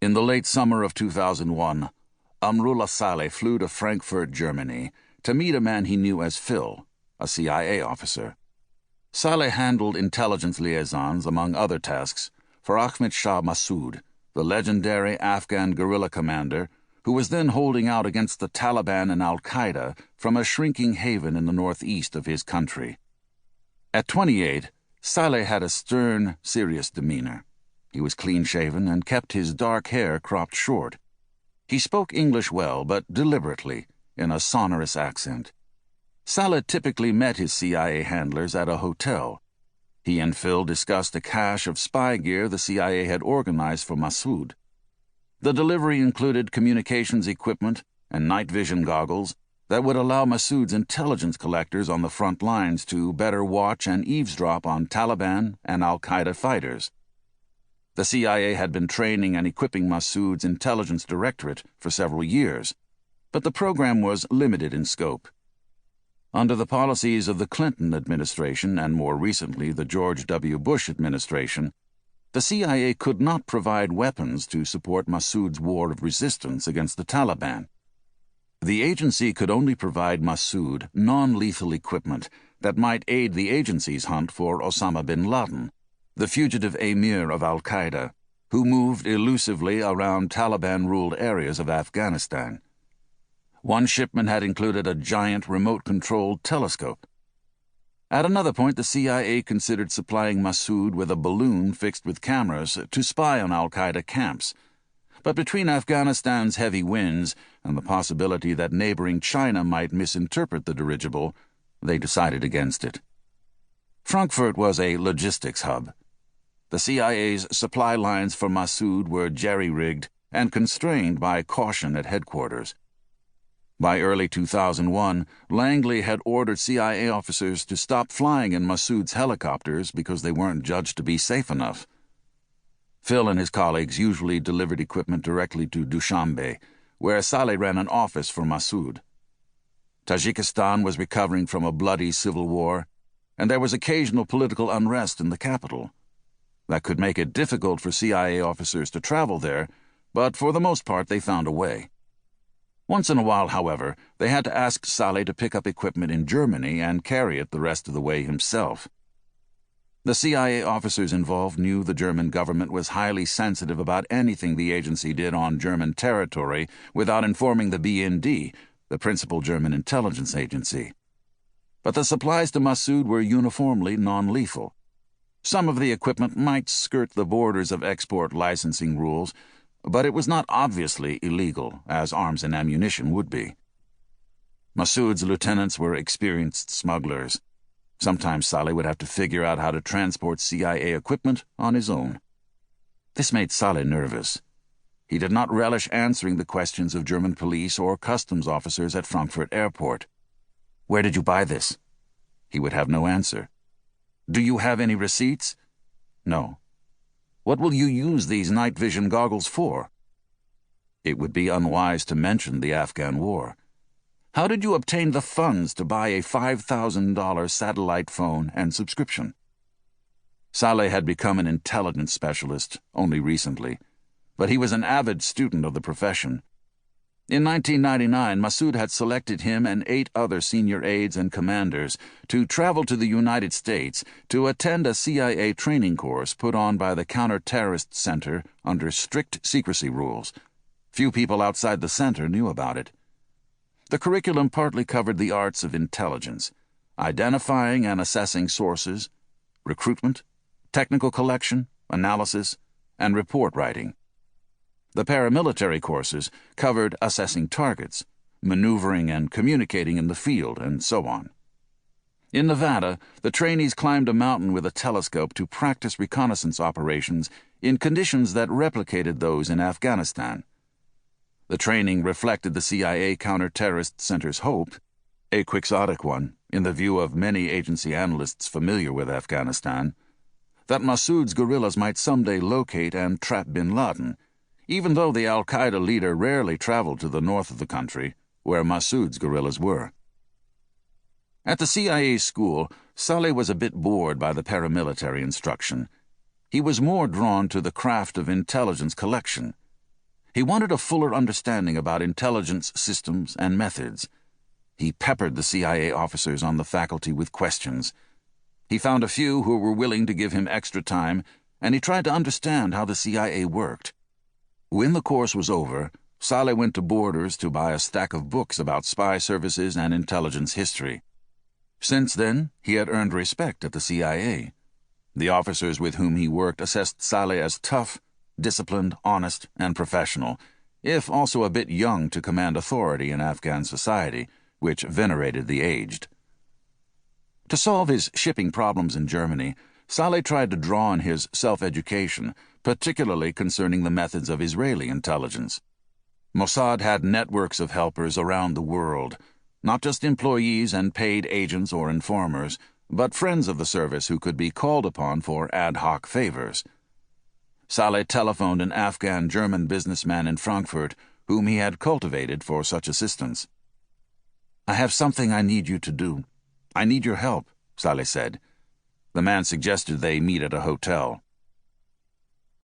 In the late summer of 2001, Amrullah Saleh flew to Frankfurt, Germany, to meet a man he knew as Phil, a CIA officer. Saleh handled intelligence liaisons, among other tasks, for Ahmed Shah Massoud, the legendary Afghan guerrilla commander who was then holding out against the Taliban and Al Qaeda from a shrinking haven in the northeast of his country. At 28, Saleh had a stern, serious demeanor. He was clean-shaven and kept his dark hair cropped short. He spoke English well, but deliberately, in a sonorous accent. Saleh typically met his CIA handlers at a hotel. He and Phil discussed a cache of spy gear the CIA had organized for Massoud. The delivery included communications equipment and night vision goggles that would allow Massoud's intelligence collectors on the front lines to better watch and eavesdrop on Taliban and Al Qaeda fighters. The CIA had been training and equipping Massoud's intelligence directorate for several years, but the program was limited in scope. Under the policies of the Clinton administration and more recently the George W. Bush administration, the CIA could not provide weapons to support Massoud's war of resistance against the Taliban. The agency could only provide Massoud non-lethal equipment that might aid the agency's hunt for Osama bin Laden, the fugitive emir of Al Qaeda, who moved elusively around Taliban-ruled areas of Afghanistan. One shipment had included a giant remote-controlled telescope. At another point, the CIA considered supplying Massoud with a balloon fixed with cameras to spy on Al Qaeda camps. But between Afghanistan's heavy winds and the possibility that neighboring China might misinterpret the dirigible, they decided against it. Frankfurt was a logistics hub. The CIA's supply lines for Massoud were jerry-rigged and constrained by caution at headquarters. By early 2001, Langley had ordered CIA officers to stop flying in Massoud's helicopters because they weren't judged to be safe enough. Phil and his colleagues usually delivered equipment directly to Dushanbe, where Saleh ran an office for Massoud. Tajikistan was recovering from a bloody civil war, and there was occasional political unrest in the capital. That could make it difficult for CIA officers to travel there, but for the most part they found a way. Once in a while, however, they had to ask Saleh to pick up equipment in Germany and carry it the rest of the way himself. The CIA officers involved knew the German government was highly sensitive about anything the agency did on German territory without informing the BND, the principal German intelligence agency. But the supplies to Massoud were uniformly non-lethal. Some of the equipment might skirt the borders of export licensing rules, but it was not obviously illegal, as arms and ammunition would be. Massoud's lieutenants were experienced smugglers. Sometimes Saleh would have to figure out how to transport CIA equipment on his own. This made Saleh nervous. He did not relish answering the questions of German police or customs officers at Frankfurt Airport. "Where did you buy this?" He would have no answer. "Do you have any receipts?" "No." "What will you use these night vision goggles for?" It would be unwise to mention the Afghan war. "How did you obtain the funds to buy a $5,000 satellite phone and subscription?" Saleh had become an intelligence specialist only recently, but he was an avid student of the profession. In 1999, Massoud had selected him and 8 other senior aides and commanders to travel to the United States to attend a CIA training course put on by the Counter-Terrorist Center under strict secrecy rules. Few people outside the center knew about it. The curriculum partly covered the arts of intelligence, identifying and assessing sources, recruitment, technical collection, analysis, and report writing. The paramilitary courses covered assessing targets, maneuvering and communicating in the field, and so on. In Nevada, the trainees climbed a mountain with a telescope to practice reconnaissance operations in conditions that replicated those in Afghanistan. The training reflected the CIA Counter-Terrorist Center's hope, a quixotic one in the view of many agency analysts familiar with Afghanistan, that Massoud's guerrillas might someday locate and trap bin Laden, even though the Al Qaeda leader rarely traveled to the north of the country, where Massoud's guerrillas were. At the CIA school, Saleh was a bit bored by the paramilitary instruction. He was more drawn to the craft of intelligence collection. He wanted a fuller understanding about intelligence systems and methods. He peppered the CIA officers on the faculty with questions. He found a few who were willing to give him extra time, and he tried to understand how the CIA worked. When the course was over, Saleh went to Borders to buy a stack of books about spy services and intelligence history. Since then, he had earned respect at the CIA. The officers with whom he worked assessed Saleh as tough, disciplined, honest, and professional, if also a bit young to command authority in Afghan society, which venerated the aged. To solve his shipping problems in Germany, Saleh tried to draw on his self-education, particularly concerning the methods of Israeli intelligence. Mossad had networks of helpers around the world, not just employees and paid agents or informers, but friends of the service who could be called upon for ad hoc favors. Saleh telephoned an Afghan-German businessman in Frankfurt whom he had cultivated for such assistance. "I have something I need you to do. I need your help," Saleh said. The man suggested they meet at a hotel.